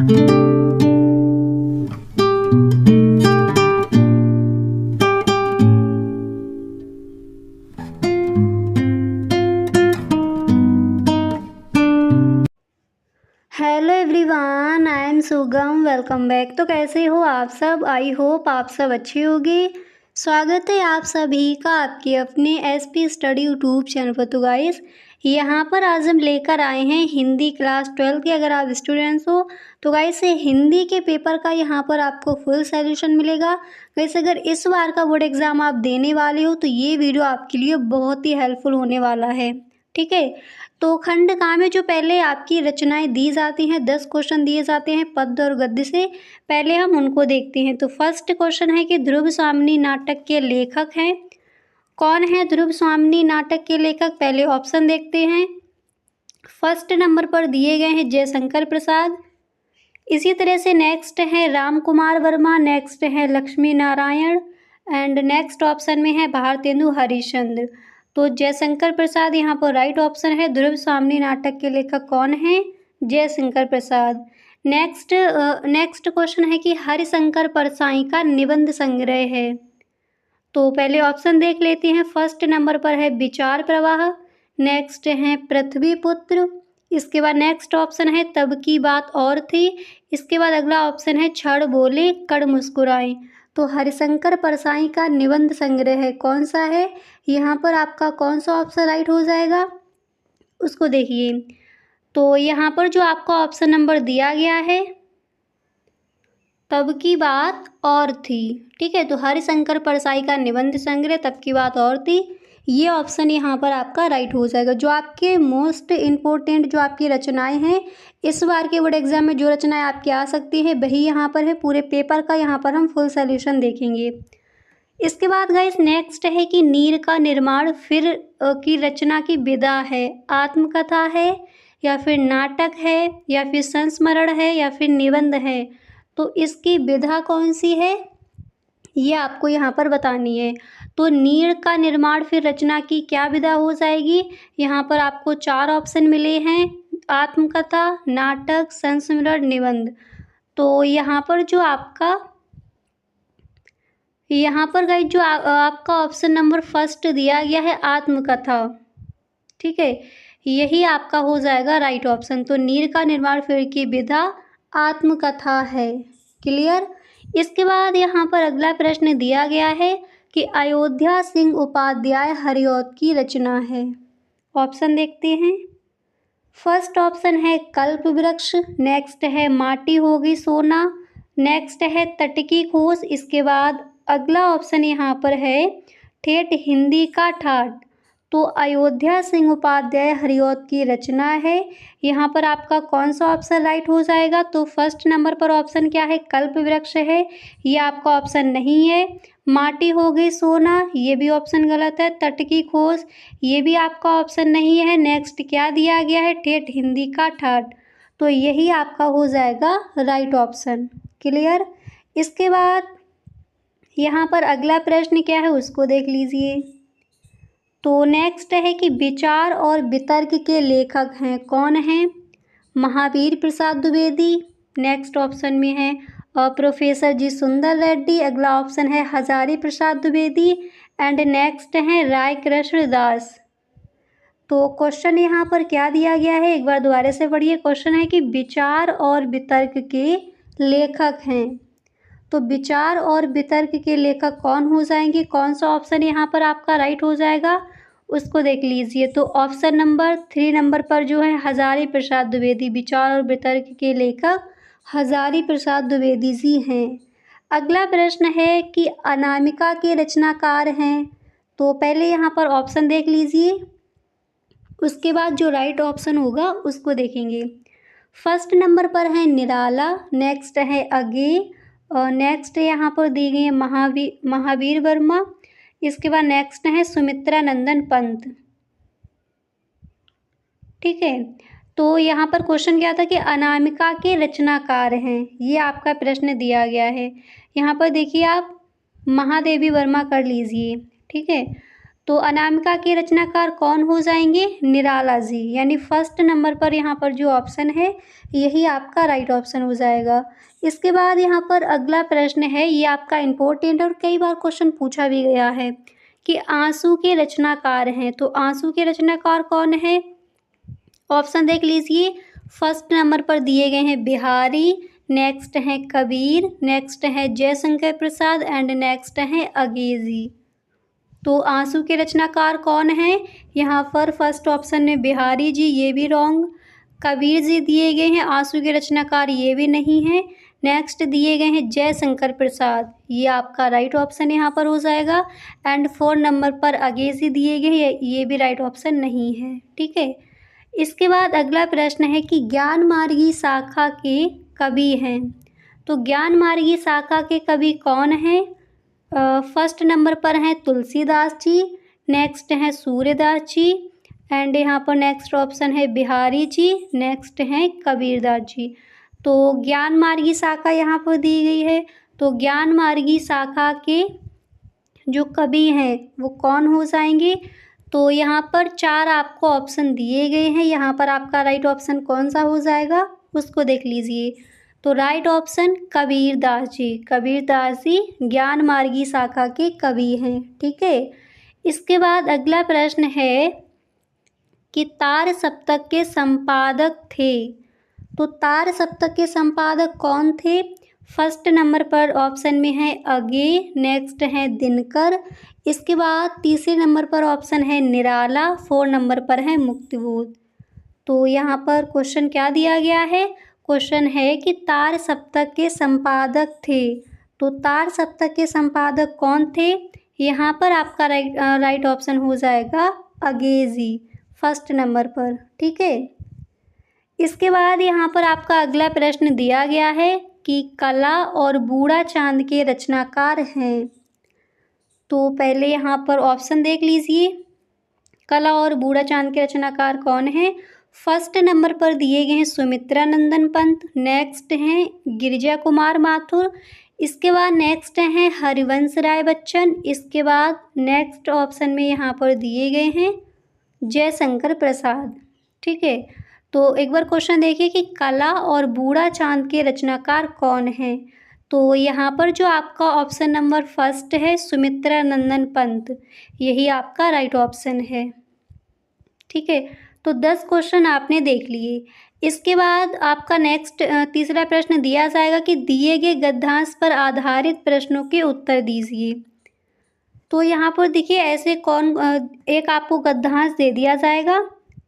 Hello everyone, I am सुगम। Welcome back. तो कैसे हो आप सब? आई होप आप सब अच्छे होंगे। स्वागत है आप सभी का आपके अपने एसपी स्टडी यूट्यूब चैनल पर। तो गाइस, यहाँ पर आज हम लेकर आए हैं हिंदी क्लास 12 के। अगर आप स्टूडेंट्स हो तो गाइस हिंदी के पेपर का यहाँ पर आपको फुल सॉल्यूशन मिलेगा। गाइस, अगर इस बार का बोर्ड एग्ज़ाम आप देने वाले हो तो ये वीडियो आपके लिए बहुत ही हेल्पफुल होने वाला है। ठीक है, तो खंड का में जो पहले आपकी रचनाएं दी जाती हैं, 10 क्वेश्चन दिए जाते हैं पद्य और गद्य से। पहले हम उनको देखते हैं। तो फर्स्ट क्वेश्चन है कि ध्रुव स्वामिनी नाटक के लेखक हैं। कौन है ध्रुव स्वामिनी नाटक के लेखक? पहले ऑप्शन देखते हैं। फर्स्ट नंबर पर दिए गए हैं जयशंकर प्रसाद। इसी तरह से नेक्स्ट है राम कुमार वर्मा, नेक्स्ट है Lakshmi Narayan, and next option में है भारतेंदु हरिश्चंद्र। तो जयशंकर प्रसाद यहाँ पर राइट ऑप्शन है। ध्रुव स्वामिनी नाटक के लेखक कौन है? जयशंकर प्रसाद। नेक्स्ट क्वेश्चन है कि हरिशंकर परसाई का निबंध संग्रह है। तो पहले ऑप्शन देख लेते हैं। फर्स्ट नंबर पर है विचार प्रवाह, नेक्स्ट है पृथ्वीपुत्र, इसके बाद नेक्स्ट ऑप्शन है तब की बात और थी, इसके बाद अगला ऑप्शन है क्षण बोले कड़ मुस्कुराए। तो हरिशंकर परसाई का निबंध संग्रह है, कौन सा है? यहाँ पर आपका कौन सा ऑप्शन राइट हो जाएगा उसको देखिए। तो यहाँ पर जो आपका ऑप्शन नंबर दिया गया है तब की बात और थी। ठीक है, तो हरिशंकर परसाई का निबंध संग्रह तब की बात और थी, ये ऑप्शन यहाँ पर आपका राइट हो जाएगा। जो आपके मोस्ट इम्पोर्टेंट जो आपकी रचनाएं हैं इस बार के बोर्ड एग्जाम में, जो रचनाएं आपकी आ सकती हैं वही यहाँ पर है। पूरे पेपर का यहाँ पर हम फुल सॉल्यूशन देखेंगे। इसके बाद गाइस नेक्स्ट है कि नीर का निर्माण फिर की रचना की विधा है। आत्मकथा है या फिर नाटक है या फिर संस्मरण है या फिर निबंध है। तो इसकी विधा कौन सी है ये आपको यहाँ पर बतानी है। तो नीड़ का निर्माण फिर रचना की क्या विधा हो जाएगी? यहाँ पर आपको 4 ऑप्शन मिले हैं, आत्मकथा, नाटक, संस्मरण, निबंध। तो यहाँ पर जो आपका गाइस जो आपका ऑप्शन नंबर फर्स्ट दिया गया है आत्मकथा, ठीक है, यही आपका हो जाएगा राइट ऑप्शन। तो नीर का निर्माण फिर की विधा आत्मकथा है। क्लियर? इसके बाद यहाँ पर अगला प्रश्न दिया गया है कि अयोध्या सिंह उपाध्याय हरिऔध की रचना है। ऑप्शन देखते हैं। फर्स्ट ऑप्शन है कल्प वृक्ष, नेक्स्ट है माटी होगी सोना, नेक्स्ट है तट की खोज, इसके बाद अगला ऑप्शन यहाँ पर है ठेठ हिंदी का ठाठ। तो अयोध्या सिंह उपाध्याय हरिऔध की रचना है। यहाँ पर आपका कौन सा ऑप्शन राइट हो जाएगा? तो फर्स्ट नंबर पर ऑप्शन क्या है? कल्प वृक्ष है, ये आपका ऑप्शन नहीं है। माटी हो गई सोना, ये भी ऑप्शन गलत है। तट की खोज, ये भी आपका ऑप्शन नहीं है। नेक्स्ट क्या दिया गया है? ठेठ हिंदी का ठाठ। तो यही आपका हो जाएगा राइट ऑप्शन। क्लियर? इसके बाद यहाँ पर अगला प्रश्न क्या है उसको देख लीजिए। तो नेक्स्ट है कि विचार और वितर्क के लेखक हैं, कौन हैं? महावीर प्रसाद द्विवेदी, नेक्स्ट ऑप्शन में है प्रोफेसर जी सुंदर रेड्डी, अगला ऑप्शन है हजारी प्रसाद द्विवेदी, एंड नेक्स्ट है राय कृष्ण दास। तो क्वेश्चन यहाँ पर क्या दिया गया है एक बार दोबारा से पढ़िए। क्वेश्चन है कि विचार और वितर्क के लेखक हैं। तो विचार और वितर्क के लेखक कौन हो जाएंगे? कौन सा ऑप्शन यहाँ पर आपका राइट हो जाएगा उसको देख लीजिए। तो ऑप्शन नंबर 3 नंबर पर जो है हजारी प्रसाद द्विवेदी, विचार और वितर्क के लेखक हजारी प्रसाद द्विवेदी जी हैं। अगला प्रश्न है कि अनामिका के रचनाकार हैं। तो पहले यहाँ पर ऑप्शन देख लीजिए, उसके बाद जो राइट ऑप्शन होगा उसको देखेंगे। फर्स्ट नंबर पर है निराला, नेक्स्ट है अगे, और नेक्स्ट यहाँ पर दी गई है महावीर वर्मा, इसके बाद नेक्स्ट है सुमित्रा नंदन पंत। ठीक है, तो यहाँ पर क्वेश्चन क्या था कि अनामिका के रचनाकार हैं, ये आपका प्रश्न दिया गया है। यहाँ पर देखिए आप महादेवी वर्मा कर लीजिए। ठीक है, तो अनामिका के रचनाकार कौन हो जाएंगे? निराला जी। यानी फर्स्ट नंबर पर यहाँ पर जो ऑप्शन है यही आपका राइट ऑप्शन हो जाएगा। इसके बाद यहाँ पर अगला प्रश्न है, ये आपका इम्पोर्टेंट और कई बार क्वेश्चन पूछा भी गया है कि आंसू के रचनाकार हैं। तो आंसू के रचनाकार कौन है? ऑप्शन देख लीजिए। फर्स्ट नंबर पर दिए गए हैं बिहारी, नेक्स्ट हैं कबीर, नेक्स्ट है जयशंकर प्रसाद एंड नेक्स्ट हैं अगेजी। तो आंसू के रचनाकार कौन हैं? यहाँ पर फर्स्ट ऑप्शन में बिहारी जी, ये भी रॉन्ग। कबीर जी दिए गए हैं आंसू के रचनाकार, ये भी नहीं है। नेक्स्ट दिए गए हैं जयशंकर प्रसाद, ये आपका राइट ऑप्शन यहाँ पर हो जाएगा। एंड 4 नंबर पर अगेजी दिए गए हैं, ये भी राइट ऑप्शन नहीं है। ठीक है। इसके बाद अगला प्रश्न है कि ज्ञान मार्गी शाखा के कवि हैं। तो ज्ञान मार्गी शाखा के कवि कौन हैं? फर्स्ट नंबर पर हैं तुलसीदास जी, नेक्स्ट हैं सूर्यदास जी एंड यहाँ पर नेक्स्ट ऑप्शन है बिहारी जी, नेक्स्ट हैं कबीरदास जी। तो ज्ञान मार्गी शाखा यहाँ पर दी गई है। तो ज्ञान मार्गी शाखा के जो कवि हैं वो कौन हो जाएंगे? तो यहाँ पर 4 आपको ऑप्शन दिए गए हैं, यहाँ पर आपका राइट ऑप्शन कौन सा हो जाएगा उसको देख लीजिए। तो राइट ऑप्शन कबीरदास जी, कबीरदास जी ज्ञान मार्गी शाखा के कवि हैं। ठीक है। इसके बाद अगला प्रश्न है कि तार सप्तक के संपादक थे। तो तार सप्तक के संपादक कौन थे? फर्स्ट नंबर पर ऑप्शन में है अगे, नेक्स्ट है दिनकर, इसके बाद तीसरे नंबर पर ऑप्शन है निराला, 4 नंबर पर है मुक्तिबोध। तो यहाँ पर क्वेश्चन क्या दिया गया है? क्वेश्चन है कि तार सप्तक के संपादक थे। तो तार सप्तक के संपादक कौन थे? यहाँ पर आपका राइट ऑप्शन हो जाएगा अगेजी, फर्स्ट नंबर पर। ठीक है। इसके बाद यहाँ पर आपका अगला प्रश्न दिया गया है कि कला और बूढ़ा चांद के रचनाकार हैं। तो पहले यहाँ पर ऑप्शन देख लीजिए, कला और बूढ़ा चांद के रचनाकार कौन हैं? फर्स्ट नंबर पर दिए गए हैं सुमित्रा नंदन पंत, नेक्स्ट हैं गिरिजा कुमार माथुर, इसके बाद नेक्स्ट हैं हरिवंश राय बच्चन, इसके बाद नेक्स्ट ऑप्शन में यहाँ पर दिए गए हैं जयशंकर प्रसाद। ठीक है। तो एक बार क्वेश्चन देखिए कि कला और बूढ़ा चांद के रचनाकार कौन हैं। तो यहाँ पर जो आपका ऑप्शन नंबर फर्स्ट है सुमित्रा नंदन पंत, यही आपका राइट ऑप्शन है। ठीक है। तो 10 क्वेश्चन आपने देख लिए। इसके बाद आपका नेक्स्ट तीसरा प्रश्न दिया जाएगा कि दिए गए गद्यांश पर आधारित प्रश्नों के उत्तर दीजिए। तो यहाँ पर देखिए ऐसे कौन एक आपको गद्यांश दे दिया जाएगा,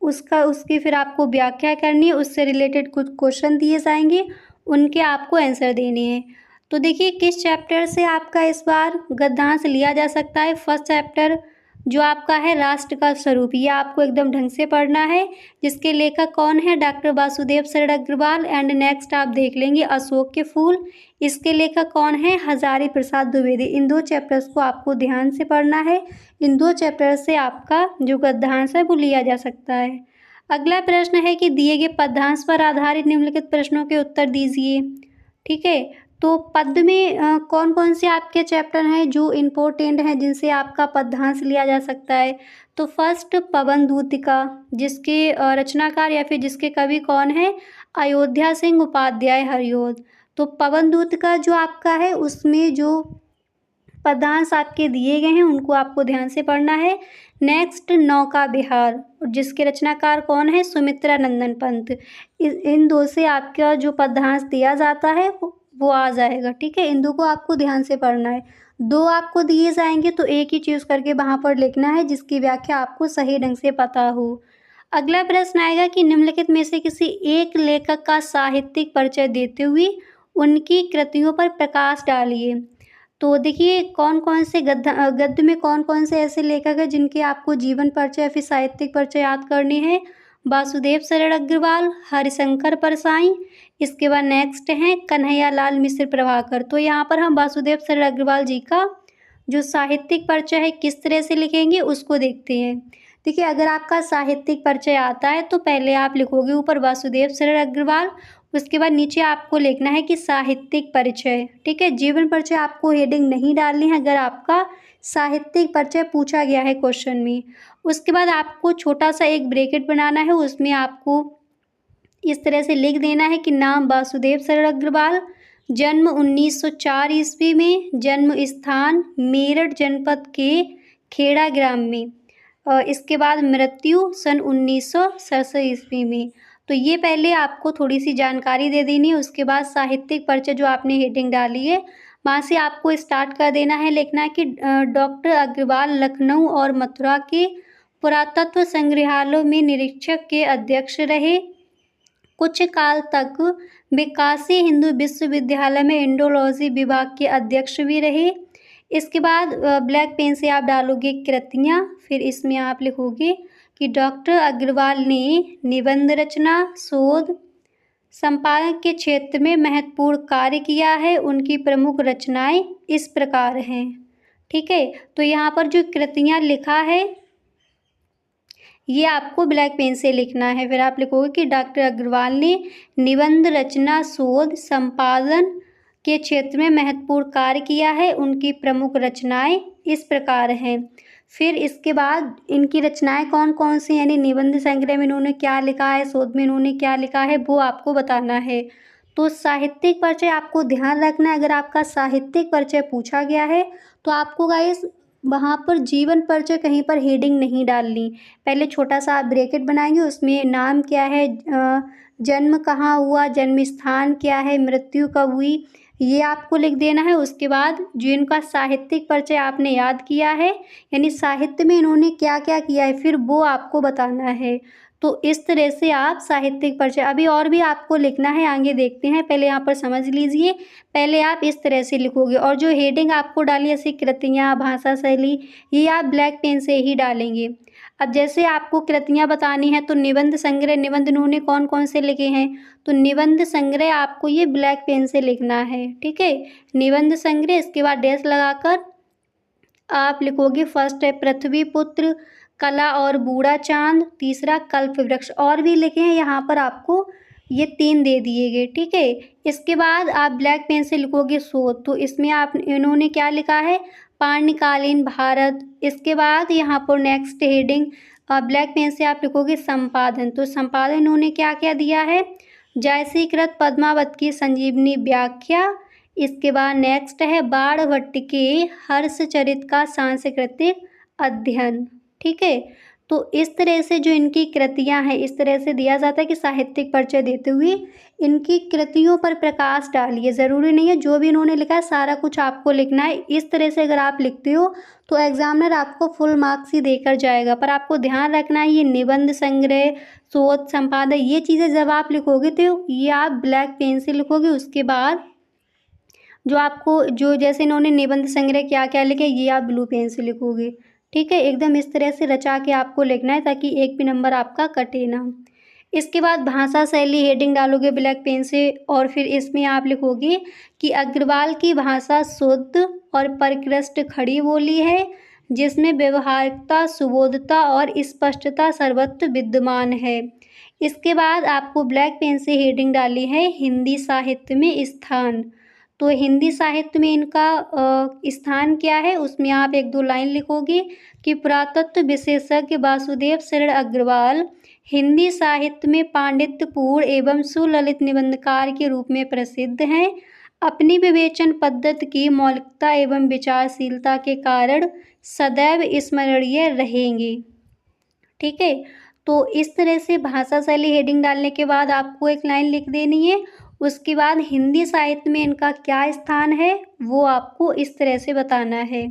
उसकी फिर आपको व्याख्या करनी है, उससे रिलेटेड कुछ क्वेश्चन दिए जाएंगे, उनके आपको आंसर देने हैं। तो देखिए किस चैप्टर से आपका इस बार गद्यांश लिया जा सकता है। फर्स्ट चैप्टर जो आपका है राष्ट्र का स्वरूप, ये आपको एकदम ढंग से पढ़ना है, जिसके लेखक कौन है? डॉक्टर वासुदेव शरण अग्रवाल। एंड नेक्स्ट आप देख लेंगे अशोक के फूल, इसके लेखक कौन है? हजारी प्रसाद द्विवेदी। इन 2 चैप्टर्स को आपको ध्यान से पढ़ना है, इन 2 चैप्टर से आपका जो गद्यांश है वो लिया जा सकता है। अगला प्रश्न है कि दिए गए पद्यांश पर आधारित निम्नलिखित प्रश्नों के उत्तर दीजिए। ठीक है। तो पद्य में कौन कौन से आपके चैप्टर हैं जो इम्पोर्टेंट हैं, जिनसे आपका पद्यांश लिया जा सकता है? तो फर्स्ट पवन दूतिका, जिसके रचनाकार या फिर जिसके कवि कौन है? अयोध्या सिंह उपाध्याय हरिऔध। तो पवन दूतिका जो आपका है उसमें जो पद्यांश आपके दिए गए हैं उनको आपको ध्यान से पढ़ना है। नेक्स्ट नौका विहार, जिसके रचनाकार कौन है? सुमित्रा नंदन पंत। इन 2 से आपका जो पद्यांश दिया जाता है वो आ जाएगा। ठीक है। इन 2 को आपको ध्यान से पढ़ना है। 2 आपको दिए जाएंगे तो एक ही चूज़ करके वहाँ पर लिखना है, जिसकी व्याख्या आपको सही ढंग से पता हो। अगला प्रश्न आएगा कि निम्नलिखित में से किसी एक लेखक का साहित्यिक परिचय देते हुए उनकी कृतियों पर प्रकाश डालिए। तो देखिए कौन कौन से गद्य में कौन कौन से ऐसे लेखक हैं जिनके आपको जीवन परिचय या फिर साहित्यिक परिचय याद करने हैं। वासुदेव शरण अग्रवाल, हरिशंकर परसाई, इसके बाद नेक्स्ट हैं कन्हैया लाल मिश्र प्रभाकर। तो यहाँ पर हम वासुदेव शरण अग्रवाल जी का जो साहित्यिक परिचय है किस तरह से लिखेंगे उसको देखते हैं। देखिए अगर आपका साहित्यिक परिचय आता है तो पहले आप लिखोगे ऊपर वासुदेव शरण अग्रवाल, उसके बाद नीचे आपको लिखना है कि साहित्यिक परिचय, ठीक है। जीवन परिचय आपको हेडिंग नहीं डालनी है अगर आपका साहित्यिक परिचय पूछा गया है क्वेश्चन में। उसके बाद आपको छोटा सा एक ब्रैकेट बनाना है, उसमें आपको इस तरह से लिख देना है कि नाम वासुदेव शरण अग्रवाल, जन्म 1904 ईस्वी में, जन्म स्थान मेरठ जनपद के खेड़ा ग्राम में, इसके बाद मृत्यु सन 1967 ईस्वी में। तो ये पहले आपको थोड़ी सी जानकारी दे देनी है। उसके बाद साहित्यिक परिचय जो आपने हेडिंग डाली है वहाँ से आपको स्टार्ट कर देना है, लिखना है कि डॉक्टर अग्रवाल लखनऊ और मथुरा के पुरातत्व संग्रहालयों में निरीक्षक के अध्यक्ष रहे। कुछ काल तक वे काशी हिंदू विश्वविद्यालय में इंडोलॉजी विभाग के अध्यक्ष भी रहे। इसके बाद ब्लैक पेन से आप डालोगे कृतियाँ, फिर इसमें आप लिखोगे कि डॉक्टर अग्रवाल ने निबंध रचना, शोध, संपादन के क्षेत्र में महत्वपूर्ण कार्य किया है। उनकी प्रमुख रचनाएं इस प्रकार हैं, ठीक है। तो यहाँ पर जो कृतियाँ लिखा है ये आपको ब्लैक पेन से लिखना है। फिर आप लिखोगे कि डॉक्टर अग्रवाल ने निबंध रचना, शोध, संपादन के क्षेत्र में महत्वपूर्ण कार्य किया है। उनकी प्रमुख रचनाएं इस प्रकार हैं। फिर इसके बाद इनकी रचनाएं कौन कौन सी, यानी निबंध संग्रह में इन्होंने क्या लिखा है, शोध में इन्होंने क्या लिखा है, वो आपको बताना है। तो साहित्यिक परिचय आपको ध्यान रखना है, अगर आपका साहित्यिक परिचय पूछा गया है तो आपको गाइस वहाँ पर जीवन परिचय कहीं पर हेडिंग नहीं डालनी। पहले छोटा सा आप ब्रैकेट बनाएंगे, उसमें नाम क्या है, जन्म कहाँ हुआ, जन्म स्थान क्या है, मृत्यु कब हुई, ये आपको लिख देना है। उसके बाद जो इनका साहित्यिक परिचय आपने याद किया है, यानी साहित्य में इन्होंने क्या क्या किया है, फिर वो आपको बताना है। तो इस तरह से आप साहित्यिक परिचय, अभी और भी आपको लिखना है, आगे देखते हैं, पहले यहाँ पर समझ लीजिए। पहले आप इस तरह से लिखोगे और जो हेडिंग आपको डाली ऐसी कृतियाँ, भाषा शैली, ये आप ब्लैक पेन से ही डालेंगे। अब जैसे आपको कृतियाँ बतानी है तो निबंध संग्रह, निबंध इन्होंने कौन कौन से लिखे हैं, तो निबंध संग्रह आपको ये ब्लैक पेन से लिखना है, ठीक है। निबंध संग्रह, इसके बाद डैश लगाकर आप लिखोगे फर्स्ट है पृथ्वी पुत्र, कला और बूढ़ा चांद, तीसरा कल्प वृक्ष, और भी लिखे हैं यहाँ पर आपको ये 3 दे दिए गए, ठीक है। इसके बाद आप ब्लैक पेन से लिखोगे शोध, तो इसमें आप इन्होंने क्या लिखा है, पाणिकालीन भारत। इसके बाद यहाँ पर नेक्स्ट हेडिंग ब्लैक पेन से आप लिखोगे संपादन, तो संपादन इन्होंने क्या क्या दिया है, जयसीकृत पद्मावत की संजीवनी व्याख्या। इसके बाद नेक्स्ट है बाणभट्ट के हर्षचरित का सांस्कृतिक अध्ययन, ठीक है। तो इस तरह से जो इनकी कृतियां हैं, इस तरह से दिया जाता है कि साहित्यिक परिचय देते हुए इनकी कृतियों पर प्रकाश डालिए। ज़रूरी नहीं है जो भी इन्होंने लिखा है सारा कुछ आपको लिखना है। इस तरह से अगर आप लिखते हो तो एग्जामिनर आपको फुल मार्क्स ही देकर जाएगा, पर आपको ध्यान रखना है ये निबंध संग्रह, शोध, संपादन, ये चीज़ें जब आप लिखोगे तो ये आप ब्लैक पेन से लिखोगे। उसके बाद जो आपको जो जैसे इन्होंने निबंध संग्रह क्या क्या लिखे ये आप ब्लू पेन से लिखोगे, ठीक है। एकदम इस तरह से रचा के आपको लिखना है ताकि एक भी नंबर आपका कटे ना। इसके बाद भाषा शैली हेडिंग डालोगे ब्लैक पेन से, और फिर इसमें आप लिखोगे कि अग्रवाल की भाषा शुद्ध और परिष्कृत खड़ी बोली है जिसमें व्यवहारिकता, सुबोधता और स्पष्टता सर्वत्र विद्यमान है। इसके बाद आपको ब्लैक पेन से हेडिंग डाली है हिंदी साहित्य में स्थान, तो हिंदी साहित्य में इनका स्थान क्या है, उसमें आप 1-2 लाइन लिखोगे कि पुरातत्व विशेषज्ञ वासुदेव शरण अग्रवाल हिंदी साहित्य में पांडित्यपूर्ण एवं सुललित निबंधकार के रूप में प्रसिद्ध हैं। अपनी विवेचन पद्धति की मौलिकता एवं विचारशीलता के कारण सदैव स्मरणीय रहेंगे, ठीक है। तो इस तरह से भाषा शैली हेडिंग डालने के बाद आपको एक लाइन लिख देनी है। उसके बाद हिंदी साहित्य में इनका क्या स्थान है वो आपको इस तरह से बताना है।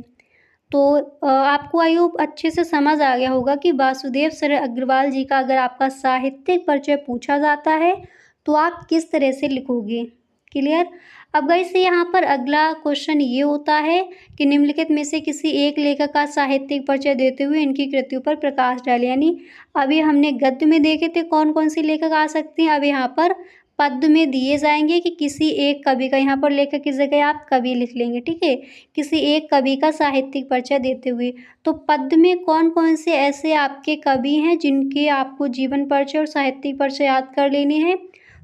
तो आपको आई होप अच्छे से समझ आ गया होगा कि वासुदेव शरण अग्रवाल जी का अगर आपका साहित्यिक परिचय पूछा जाता है तो आप किस तरह से लिखोगे। क्लियर। अब गाइस यहाँ पर अगला क्वेश्चन ये होता है कि निम्नलिखित में से किसी एक लेखक का साहित्यिक परिचय देते हुए इनकी कृतियों पर प्रकाश डालें। यानी अभी हमने गद्य में देखे थे कौन कौन सी लेखक आ सकते हैं, अब यहाँ पर पद्य में दिए जाएंगे कि किसी एक कवि का, यहाँ पर लेखक की जगह आप कवि लिख लेंगे, ठीक है, किसी एक कवि का साहित्यिक परिचय देते हुए। तो पद्य में कौन कौन से ऐसे आपके कवि हैं जिनके आपको जीवन परिचय और साहित्यिक परिचय याद कर लेने हैं।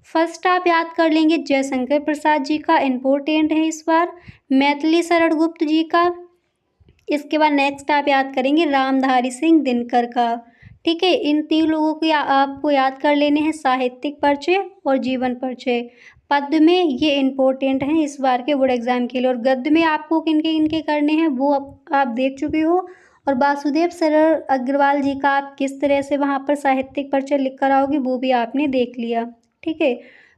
फर्स्ट आप याद कर लेंगे जयशंकर प्रसाद जी का, इम्पोर्टेंट है इस बार। मैथिली शरण गुप्त जी का। इसके बाद नेक्स्ट आप याद करेंगे रामधारी सिंह दिनकर का। ठीक है, इन 3 लोगों को आपको याद कर लेने हैं, साहित्यिक परिचय और जीवन परिचय। पद्य में ये इम्पोर्टेंट हैं इस बार के बोर्ड एग्जाम के लिए, और गद्य में आपको किनके किनके करने हैं वो आप देख चुके हो। और वासुदेव शरण अग्रवाल जी का आप किस तरह से वहाँ पर साहित्यिक परिचय लिख कर आओगे वो भी आपने देख लिया। ठीक है,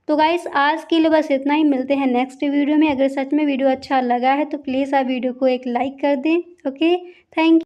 तो गाइस आज के लिए बस इतना ही। मिलते हैं नेक्स्ट वीडियो में। अगर सच में वीडियो अच्छा लगा है तो प्लीज़ आप वीडियो को एक लाइक कर दें। Okay, thank